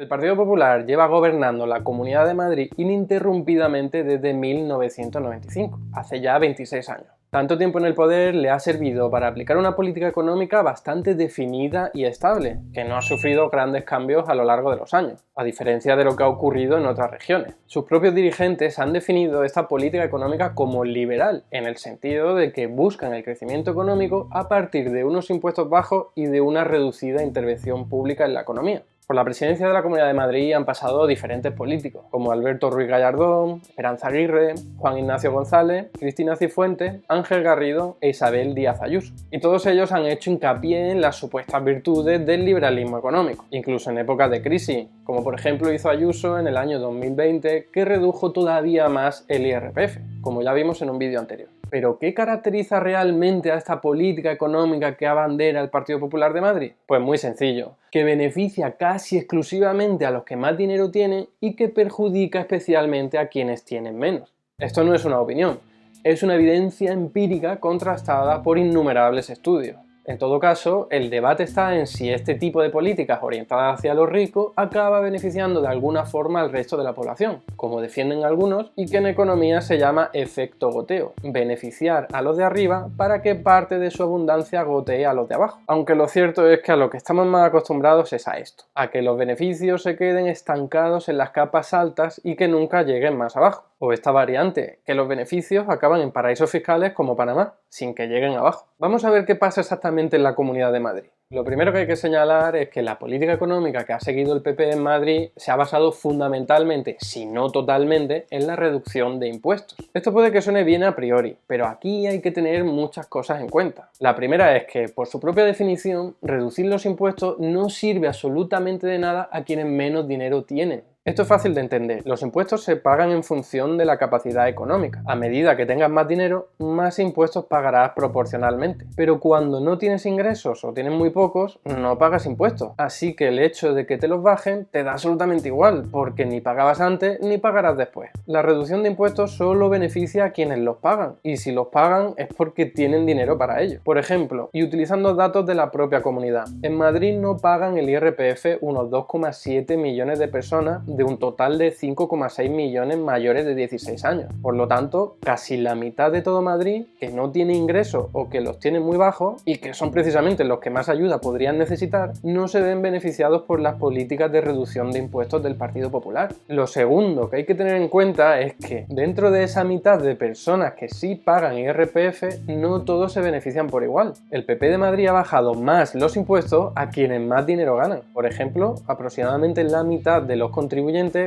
El Partido Popular lleva gobernando la Comunidad de Madrid ininterrumpidamente desde 1995, hace ya 26 años. Tanto tiempo en el poder le ha servido para aplicar una política económica bastante definida y estable, que no ha sufrido grandes cambios a lo largo de los años, a diferencia de lo que ha ocurrido en otras regiones. Sus propios dirigentes han definido esta política económica como liberal, en el sentido de que buscan el crecimiento económico a partir de unos impuestos bajos y de una reducida intervención pública en la economía. Por la presidencia de la Comunidad de Madrid han pasado diferentes políticos, como Alberto Ruiz Gallardón, Esperanza Aguirre, Juan Ignacio González, Cristina Cifuentes, Ángel Garrido e Isabel Díaz Ayuso. Y todos ellos han hecho hincapié en las supuestas virtudes del liberalismo económico, incluso en épocas de crisis, como por ejemplo hizo Ayuso en el año 2020, que redujo todavía más el IRPF, como ya vimos en un vídeo anterior. ¿Pero qué caracteriza realmente a esta política económica que abandera el Partido Popular de Madrid? Pues muy sencillo, que beneficia casi exclusivamente a los que más dinero tienen y que perjudica especialmente a quienes tienen menos. Esto no es una opinión, es una evidencia empírica contrastada por innumerables estudios. En todo caso, el debate está en si este tipo de políticas orientadas hacia los ricos acaba beneficiando de alguna forma al resto de la población, como defienden algunos, y que en economía se llama efecto goteo, beneficiar a los de arriba para que parte de su abundancia gotee a los de abajo. Aunque lo cierto es que a lo que estamos más acostumbrados es a esto, a que los beneficios se queden estancados en las capas altas y que nunca lleguen más abajo. O esta variante, que los beneficios acaban en paraísos fiscales como Panamá, sin que lleguen abajo. Vamos a ver qué pasa exactamente en la Comunidad de Madrid. Lo primero que hay que señalar es que la política económica que ha seguido el PP en Madrid se ha basado fundamentalmente, si no totalmente, en la reducción de impuestos. Esto puede que suene bien a priori, pero aquí hay que tener muchas cosas en cuenta. La primera es que, por su propia definición, reducir los impuestos no sirve absolutamente de nada a quienes menos dinero tienen. Esto es fácil de entender. Los impuestos se pagan en función de la capacidad económica. A medida que tengas más dinero, más impuestos pagarás proporcionalmente. Pero cuando no tienes ingresos o tienes muy pocos, no pagas impuestos. Así que el hecho de que te los bajen te da absolutamente igual, porque ni pagabas antes ni pagarás después. La reducción de impuestos solo beneficia a quienes los pagan, y si los pagan es porque tienen dinero para ello. Por ejemplo, y utilizando datos de la propia comunidad, en Madrid no pagan el IRPF unos 2,7 millones de personas de un total de 5,6 millones mayores de 16 años. Por lo tanto, casi la mitad de todo Madrid que no tiene ingresos o que los tiene muy bajos y que son precisamente los que más ayuda podrían necesitar, no se ven beneficiados por las políticas de reducción de impuestos del Partido Popular. Lo segundo que hay que tener en cuenta es que dentro de esa mitad de personas que sí pagan IRPF, no todos se benefician por igual. El PP de Madrid ha bajado más los impuestos a quienes más dinero ganan. Por ejemplo, aproximadamente la mitad de los contribuyentes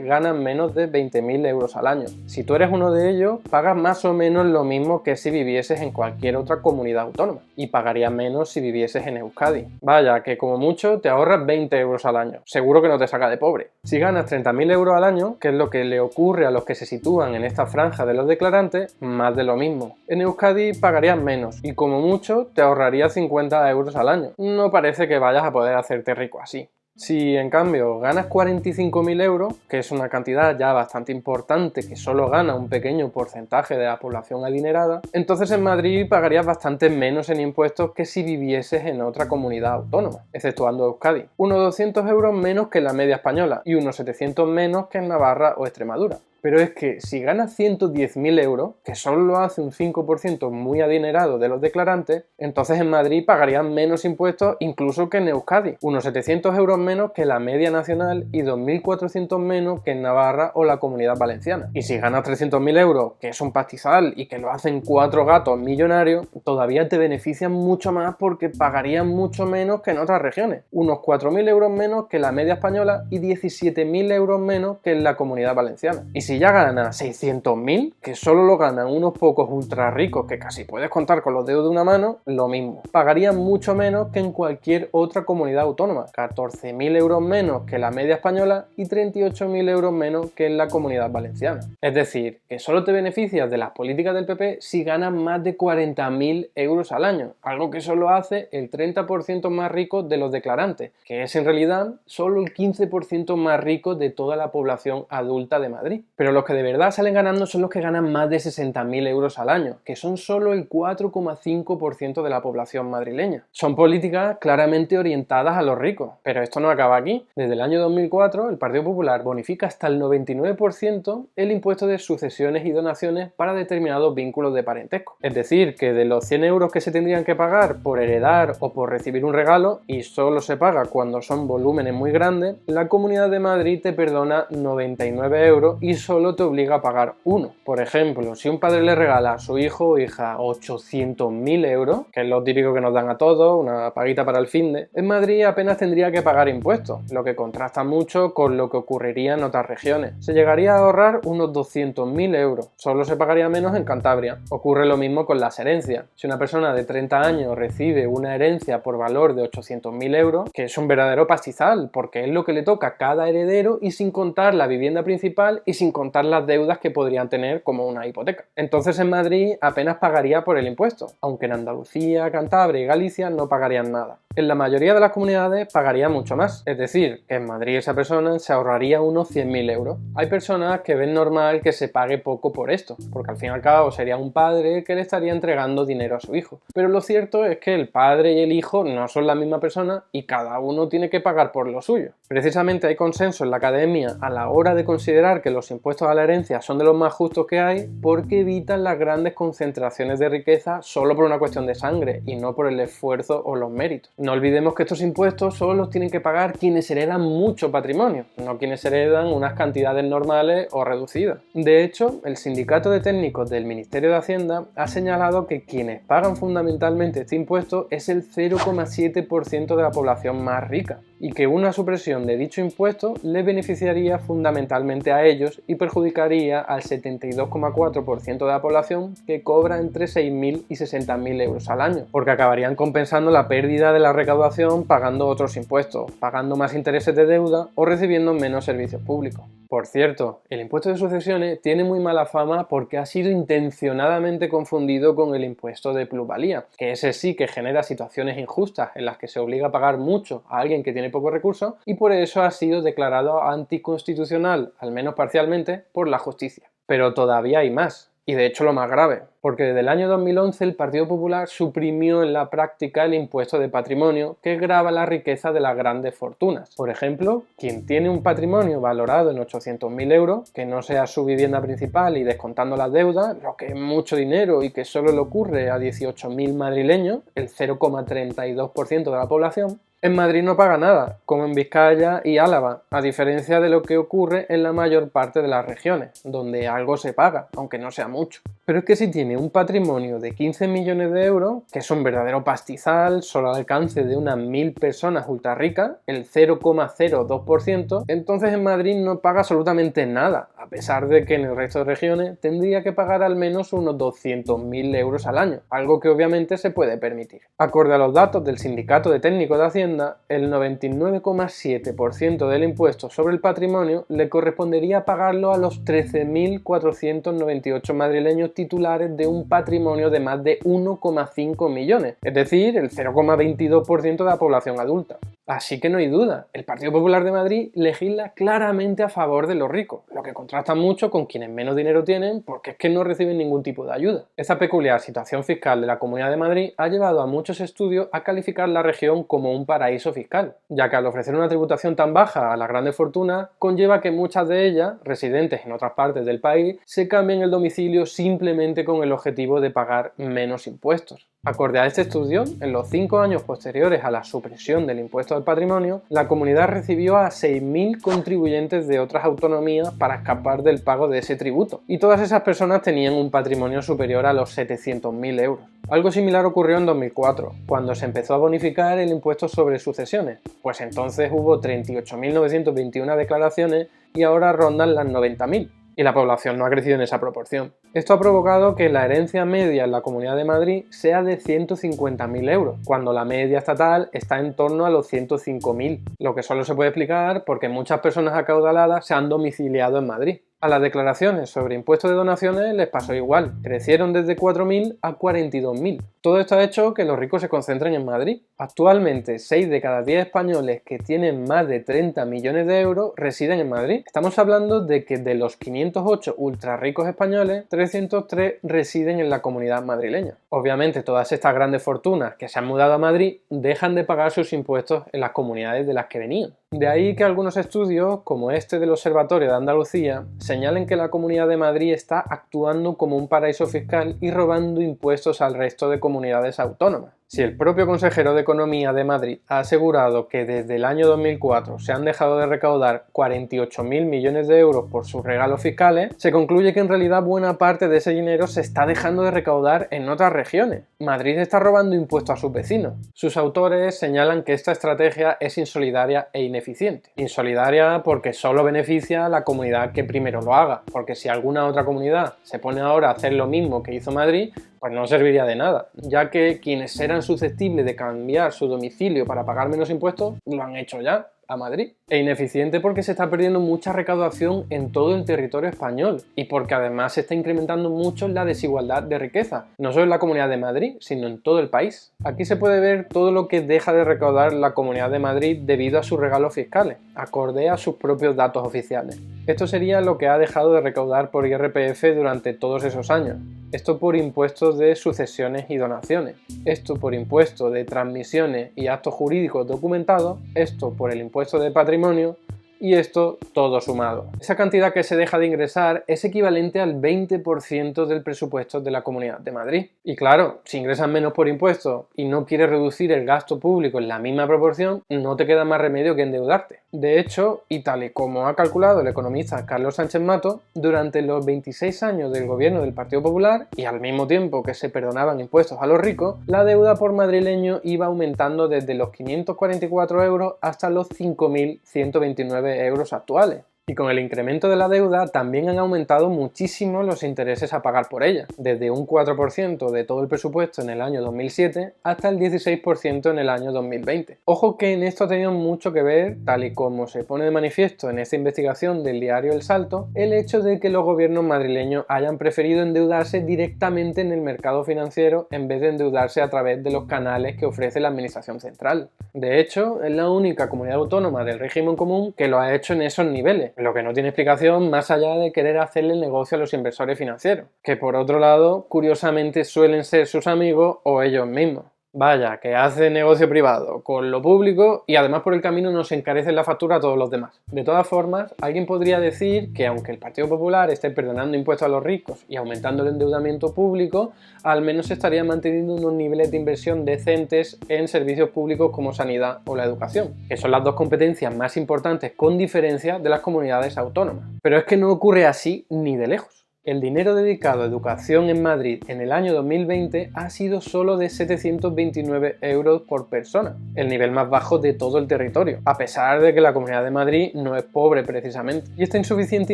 ganan menos de 20.000 euros al año. Si tú eres uno de ellos, pagas más o menos lo mismo que si vivieses en cualquier otra comunidad autónoma, y pagarías menos si vivieses en Euskadi. Vaya, que como mucho te ahorras 20 euros al año. Seguro que no te saca de pobre. Si ganas 30.000 euros al año, que es lo que le ocurre a los que se sitúan en esta franja de los declarantes, más de lo mismo. En Euskadi pagarías menos, y como mucho te ahorrarías 50 euros al año. No parece que vayas a poder hacerte rico así. Si en cambio ganas 45.000 euros, que es una cantidad ya bastante importante que solo gana un pequeño porcentaje de la población adinerada, entonces en Madrid pagarías bastante menos en impuestos que si vivieses en otra comunidad autónoma, exceptuando Euskadi. Unos 200 euros menos que en la media española y unos 700 menos que en Navarra o Extremadura. Pero es que si ganas 110.000 euros, que solo lo hace un 5% muy adinerado de los declarantes, entonces en Madrid pagarían menos impuestos incluso que en Euskadi, unos 700 euros menos que la media nacional y 2.400 menos que en Navarra o la Comunidad Valenciana. Y si ganas 300.000 euros, que es un pastizal y que lo hacen 4 gatos millonarios, todavía te benefician mucho más porque pagarían mucho menos que en otras regiones, unos 4.000 euros menos que la media española y 17.000 euros menos que en la Comunidad Valenciana. Y si ya ganas 600.000, que solo lo ganan unos pocos ultra ricos que casi puedes contar con los dedos de una mano, lo mismo. Pagarían mucho menos que en cualquier otra comunidad autónoma, 14.000 euros menos que la media española y 38.000 euros menos que en la Comunidad Valenciana. Es decir, que solo te beneficias de las políticas del PP si ganas más de 40.000 euros al año, algo que solo hace el 30% más rico de los declarantes, que es en realidad solo el 15% más rico de toda la población adulta de Madrid. Pero los que de verdad salen ganando son los que ganan más de 60.000 euros al año, que son solo el 4,5% de la población madrileña. Son políticas claramente orientadas a los ricos, pero esto no acaba aquí. Desde el año 2004, el Partido Popular bonifica hasta el 99% el impuesto de sucesiones y donaciones para determinados vínculos de parentesco. Es decir, que de los 100 euros que se tendrían que pagar por heredar o por recibir un regalo, y solo se paga cuando son volúmenes muy grandes, la Comunidad de Madrid te perdona 99 euros y solo te obliga a pagar uno. Por ejemplo, si un padre le regala a su hijo o hija 800.000 euros, que es lo típico que nos dan a todos, una paguita para el finde, en Madrid apenas tendría que pagar impuestos, lo que contrasta mucho con lo que ocurriría en otras regiones. Se llegaría a ahorrar unos 200.000 euros, solo se pagaría menos en Cantabria. Ocurre lo mismo con las herencias. Si una persona de 30 años recibe una herencia por valor de 800.000 euros, que es un verdadero pastizal, porque es lo que le toca a cada heredero y sin contar la vivienda principal y sin contar las deudas que podrían tener como una hipoteca. Entonces en Madrid apenas pagaría por el impuesto, aunque en Andalucía, Cantabria y Galicia no pagarían nada. En la mayoría de las comunidades pagaría mucho más, es decir, que en Madrid esa persona se ahorraría unos 100.000 euros. Hay personas que ven normal que se pague poco por esto, porque al fin y al cabo sería un padre que le estaría entregando dinero a su hijo. Pero lo cierto es que el padre y el hijo no son la misma persona y cada uno tiene que pagar por lo suyo. Precisamente hay consenso en la academia a la hora de considerar que los impuestos a la herencia son de los más justos que hay porque evitan las grandes concentraciones de riqueza solo por una cuestión de sangre y no por el esfuerzo o los méritos. No olvidemos que estos impuestos solo los tienen que pagar quienes heredan mucho patrimonio, no quienes heredan unas cantidades normales o reducidas. De hecho, el Sindicato de Técnicos del Ministerio de Hacienda ha señalado que quienes pagan fundamentalmente este impuesto es el 0,7% de la población más rica y que una supresión de dicho impuesto les beneficiaría fundamentalmente a ellos y perjudicaría al 72,4% de la población que cobra entre 6.000 y 60.000 euros al año, porque acabarían compensando la pérdida de la recaudación pagando otros impuestos, pagando más intereses de deuda o recibiendo menos servicios públicos. Por cierto, el impuesto de sucesiones tiene muy mala fama porque ha sido intencionadamente confundido con el impuesto de plusvalía, que ese sí que genera situaciones injustas en las que se obliga a pagar mucho a alguien que tiene pocos recursos y por eso ha sido declarado anticonstitucional, al menos parcialmente, por la justicia. Pero todavía hay más. Y de hecho lo más grave, porque desde el año 2011 el Partido Popular suprimió en la práctica el impuesto de patrimonio que grava la riqueza de las grandes fortunas. Por ejemplo, quien tiene un patrimonio valorado en 800.000 euros, que no sea su vivienda principal y descontando las deudas, lo que es mucho dinero y que solo le ocurre a 18.000 madrileños, el 0,32% de la población, en Madrid no paga nada, como en Vizcaya y Álava, a diferencia de lo que ocurre en la mayor parte de las regiones, donde algo se paga, aunque no sea mucho. Pero es que si tiene un patrimonio de 15 millones de euros, que es un verdadero pastizal, solo al alcance de unas 1.000 personas ultra ricas, el 0,02%, entonces en Madrid no paga absolutamente nada, a pesar de que en el resto de regiones tendría que pagar al menos unos 200.000 euros al año, algo que obviamente se puede permitir. Acorde a los datos del Sindicato de Técnicos de Hacienda, el 99,7% del impuesto sobre el patrimonio le correspondería pagarlo a los 13.498 madrileños titulares de un patrimonio de más de 1,5 millones, es decir, el 0,22% de la población adulta. Así que no hay duda, el Partido Popular de Madrid legisla claramente a favor de los ricos, lo que contrasta mucho con quienes menos dinero tienen porque es que no reciben ningún tipo de ayuda. Esta peculiar situación fiscal de la Comunidad de Madrid ha llevado a muchos estudios a calificar la región como un paraíso fiscal, ya que al ofrecer una tributación tan baja a las grandes fortunas, conlleva que muchas de ellas, residentes en otras partes del país, se cambien el domicilio simplemente con el objetivo de pagar menos impuestos. Acorde a este estudio, en los 5 años posteriores a la supresión del impuesto al patrimonio, la comunidad recibió a 6.000 contribuyentes de otras autonomías para escapar del pago de ese tributo, y todas esas personas tenían un patrimonio superior a los 700.000 euros. Algo similar ocurrió en 2004, cuando se empezó a bonificar el impuesto sobre sucesiones, pues entonces hubo 38.921 declaraciones y ahora rondan las 90.000. Y la población no ha crecido en esa proporción. Esto ha provocado que la herencia media en la Comunidad de Madrid sea de 150.000 euros, cuando la media estatal está en torno a los 105.000, lo que solo se puede explicar porque muchas personas acaudaladas se han domiciliado en Madrid. A las declaraciones sobre impuestos de donaciones les pasó igual, crecieron desde 4.000 a 42.000. Todo esto ha hecho que los ricos se concentren en Madrid. Actualmente, 6 de cada 10 españoles que tienen más de 30 millones de euros residen en Madrid. Estamos hablando de que de los 508 ultra ricos españoles, 303 residen en la comunidad madrileña. Obviamente, todas estas grandes fortunas que se han mudado a Madrid dejan de pagar sus impuestos en las comunidades de las que venían. De ahí que algunos estudios, como este del Observatorio de Andalucía, señalen que la Comunidad de Madrid está actuando como un paraíso fiscal y robando impuestos al resto de comunidades autónomas. Si el propio consejero de Economía de Madrid ha asegurado que desde el año 2004 se han dejado de recaudar 48.000 millones de euros por sus regalos fiscales, se concluye que en realidad buena parte de ese dinero se está dejando de recaudar en otras regiones. Madrid está robando impuestos a sus vecinos. Sus autores señalan que esta estrategia es insolidaria e ineficiente. Insolidaria porque solo beneficia a la comunidad que primero lo haga, porque si alguna otra comunidad se pone ahora a hacer lo mismo que hizo Madrid, pues no serviría de nada, ya que quienes eran susceptibles de cambiar su domicilio para pagar menos impuestos lo han hecho ya a Madrid. E ineficiente porque se está perdiendo mucha recaudación en todo el territorio español y porque además se está incrementando mucho la desigualdad de riqueza, no solo en la Comunidad de Madrid, sino en todo el país. Aquí se puede ver todo lo que deja de recaudar la Comunidad de Madrid debido a sus regalos fiscales, acorde a sus propios datos oficiales. Esto sería lo que ha dejado de recaudar por IRPF durante todos esos años. Esto por impuestos de sucesiones y donaciones. Esto por impuesto de transmisiones y actos jurídicos documentados. Esto por el impuesto de patrimonio. Y esto todo sumado. Esa cantidad que se deja de ingresar es equivalente al 20% del presupuesto de la Comunidad de Madrid. Y claro, si ingresas menos por impuestos y no quieres reducir el gasto público en la misma proporción, no te queda más remedio que endeudarte. De hecho, y tal y como ha calculado el economista Carlos Sánchez Mato, durante los 26 años del gobierno del Partido Popular, y al mismo tiempo que se perdonaban impuestos a los ricos, la deuda por madrileño iba aumentando desde los 544 euros hasta los 5.129 euros actuales. Y con el incremento de la deuda también han aumentado muchísimo los intereses a pagar por ella, desde un 4% de todo el presupuesto en el año 2007 hasta el 16% en el año 2020. Ojo que en esto ha tenido mucho que ver, tal y como se pone de manifiesto en esta investigación del diario El Salto, el hecho de que los gobiernos madrileños hayan preferido endeudarse directamente en el mercado financiero en vez de endeudarse a través de los canales que ofrece la administración central. De hecho, es la única comunidad autónoma del régimen común que lo ha hecho en esos niveles, lo que no tiene explicación más allá de querer hacerle el negocio a los inversores financieros, que por otro lado, curiosamente suelen ser sus amigos o ellos mismos. Vaya, que hace negocio privado con lo público y además por el camino nos encarecen la factura a todos los demás. De todas formas, alguien podría decir que aunque el Partido Popular esté perdonando impuestos a los ricos y aumentando el endeudamiento público, al menos estaría manteniendo unos niveles de inversión decentes en servicios públicos como sanidad o la educación, que son las dos competencias más importantes con diferencia de las comunidades autónomas. Pero es que no ocurre así ni de lejos. El dinero dedicado a educación en Madrid en el año 2020 ha sido solo de 729 euros por persona, el nivel más bajo de todo el territorio, a pesar de que la Comunidad de Madrid no es pobre precisamente. Y esta insuficiente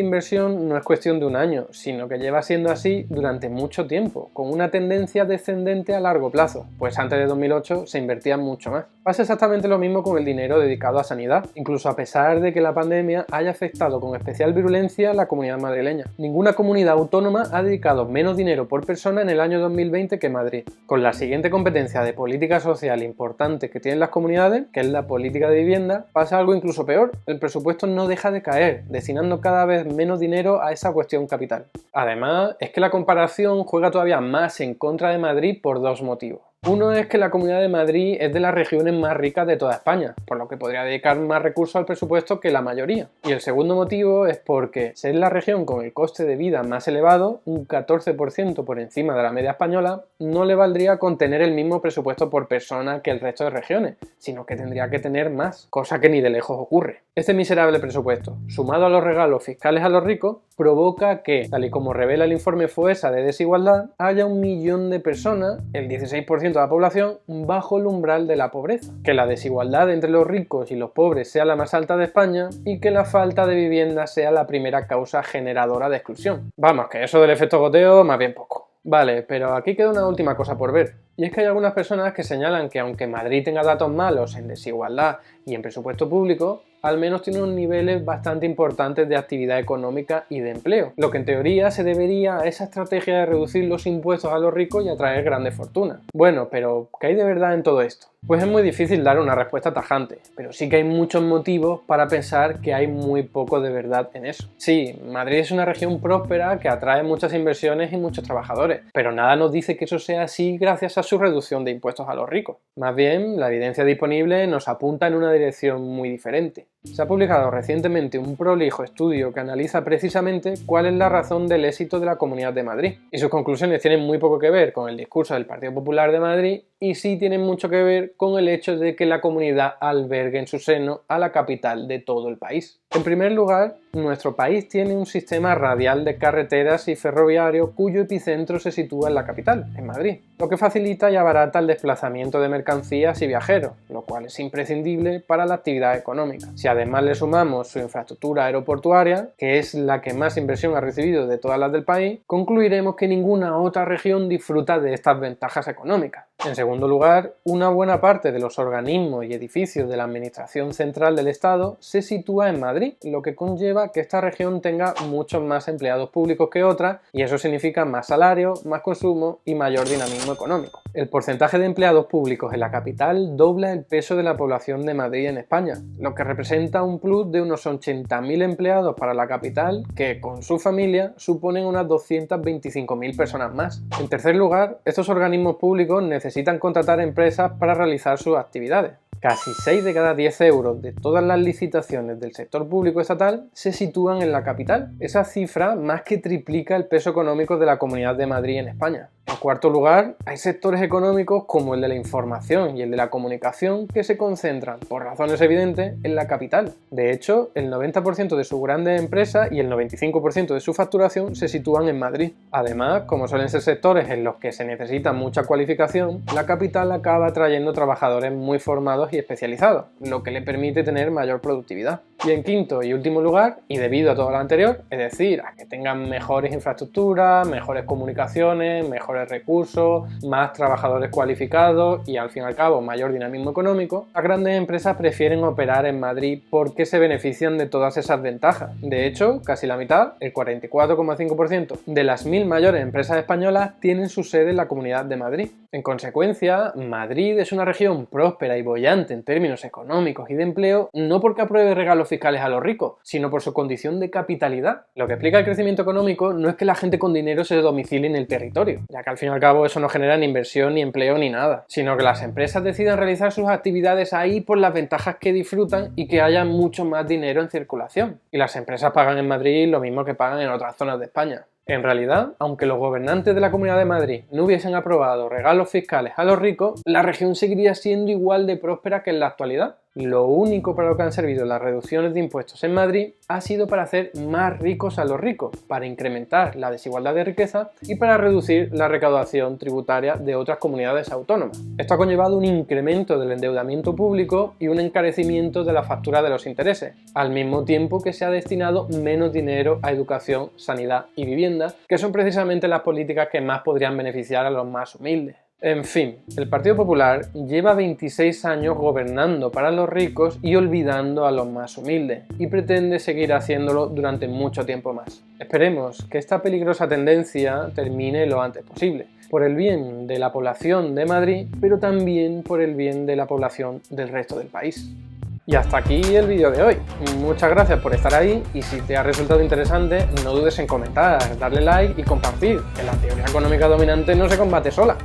inversión no es cuestión de un año, sino que lleva siendo así durante mucho tiempo, con una tendencia descendente a largo plazo, pues antes de 2008 se invertía mucho más. Pasa exactamente lo mismo con el dinero dedicado a sanidad, incluso a pesar de que la pandemia haya afectado con especial virulencia a la comunidad madrileña. Ninguna comunidad autónoma ha dedicado menos dinero por persona en el año 2020 que Madrid. Con la siguiente competencia de política social importante que tienen las comunidades, que es la política de vivienda, pasa algo incluso peor. El presupuesto no deja de caer, destinando cada vez menos dinero a esa cuestión capital. Además, es que la comparación juega todavía más en contra de Madrid por dos motivos. Uno es que la Comunidad de Madrid es de las regiones más ricas de toda España, por lo que podría dedicar más recursos al presupuesto que la mayoría. Y el segundo motivo es porque ser la región con el coste de vida más elevado, un 14% por encima de la media española, no le valdría con tener el mismo presupuesto por persona que el resto de regiones, sino que tendría que tener más, cosa que ni de lejos ocurre. Este miserable presupuesto, sumado a los regalos fiscales a los ricos, provoca que, tal y como revela el informe FOESA de desigualdad, haya 1 millón de personas, el 16% de la población, bajo el umbral de la pobreza, que la desigualdad entre los ricos y los pobres sea la más alta de España y que la falta de vivienda sea la primera causa generadora de exclusión. Vamos, que eso del efecto goteo más bien poco. Vale, pero aquí queda una última cosa por ver. Y es que hay algunas personas que señalan que aunque Madrid tenga datos malos en desigualdad y en presupuesto público, al menos tiene unos niveles bastante importantes de actividad económica y de empleo, lo que en teoría se debería a esa estrategia de reducir los impuestos a los ricos y atraer grandes fortunas. Bueno, pero ¿qué hay de verdad en todo esto? Pues es muy difícil dar una respuesta tajante, pero sí que hay muchos motivos para pensar que hay muy poco de verdad en eso. Sí, Madrid es una región próspera que atrae muchas inversiones y muchos trabajadores, pero nada nos dice que eso sea así gracias a su reducción de impuestos a los ricos. Más bien, la evidencia disponible nos apunta en una dirección muy diferente. Se ha publicado recientemente un prolijo estudio que analiza precisamente cuál es la razón del éxito de la Comunidad de Madrid, y sus conclusiones tienen muy poco que ver con el discurso del Partido Popular de Madrid y sí tienen mucho que ver con el hecho de que la comunidad albergue en su seno a la capital de todo el país. En primer lugar, nuestro país tiene un sistema radial de carreteras y ferroviario cuyo epicentro se sitúa en la capital, en Madrid, lo que facilita y abarata el desplazamiento de mercancías y viajeros, lo cual es imprescindible para la actividad económica. Si además le sumamos su infraestructura aeroportuaria, que es la que más inversión ha recibido de todas las del país, concluiremos que ninguna otra región disfruta de estas ventajas económicas. En segundo lugar, una buena parte de los organismos y edificios de la Administración Central del Estado se sitúa en Madrid, lo que conlleva que esta región tenga muchos más empleados públicos que otras, y eso significa más salario, más consumo y mayor dinamismo económico. El porcentaje de empleados públicos en la capital dobla el peso de la población de Madrid en España, lo que representa un plus de unos 80.000 empleados para la capital, que con su familia suponen unas 225.000 personas más. En tercer lugar, estos organismos públicos necesitan contratar empresas para realizar sus actividades. Casi 6 de cada 10 euros de todas las licitaciones del sector público estatal se sitúan en la capital. Esa cifra más que triplica el peso económico de la Comunidad de Madrid en España. En cuarto lugar, hay sectores económicos como el de la información y el de la comunicación que se concentran, por razones evidentes, en la capital. De hecho, el 90% de sus grandes empresas y el 95% de su facturación se sitúan en Madrid. Además, como suelen ser sectores en los que se necesita mucha cualificación, la capital acaba atrayendo trabajadores muy formados y especializados, lo que le permite tener mayor productividad. Y en quinto y último lugar, y debido a todo lo anterior, es decir, a que tengan mejores infraestructuras, mejores comunicaciones, mejores recursos, más trabajadores cualificados y al fin y al cabo mayor dinamismo económico, las grandes empresas prefieren operar en Madrid porque se benefician de todas esas ventajas. De hecho, casi la mitad, el 44,5% de las 1.000 mayores empresas españolas tienen su sede en la Comunidad de Madrid. En consecuencia, Madrid es una región próspera y boyante en términos económicos y de empleo, no porque apruebe regalos fiscales a los ricos, sino por su condición de capitalidad. Lo que explica el crecimiento económico no es que la gente con dinero se domicilie en el territorio, ya que al fin y al cabo eso no genera ni inversión, ni empleo, ni nada, sino que las empresas decidan realizar sus actividades ahí por las ventajas que disfrutan y que haya mucho más dinero en circulación. Y las empresas pagan en Madrid lo mismo que pagan en otras zonas de España. En realidad, aunque los gobernantes de la Comunidad de Madrid no hubiesen aprobado regalos fiscales a los ricos, la región seguiría siendo igual de próspera que en la actualidad. Lo único para lo que han servido las reducciones de impuestos en Madrid ha sido para hacer más ricos a los ricos, para incrementar la desigualdad de riqueza y para reducir la recaudación tributaria de otras comunidades autónomas. Esto ha conllevado un incremento del endeudamiento público y un encarecimiento de la factura de los intereses, al mismo tiempo que se ha destinado menos dinero a educación, sanidad y vivienda, que son precisamente las políticas que más podrían beneficiar a los más humildes. En fin, el Partido Popular lleva 26 años gobernando para los ricos y olvidando a los más humildes, y pretende seguir haciéndolo durante mucho tiempo más. Esperemos que esta peligrosa tendencia termine lo antes posible, por el bien de la población de Madrid, pero también por el bien de la población del resto del país. Y hasta aquí el vídeo de hoy. Muchas gracias por estar ahí y si te ha resultado interesante no dudes en comentar, darle like y compartir, que la teoría económica dominante no se combate sola.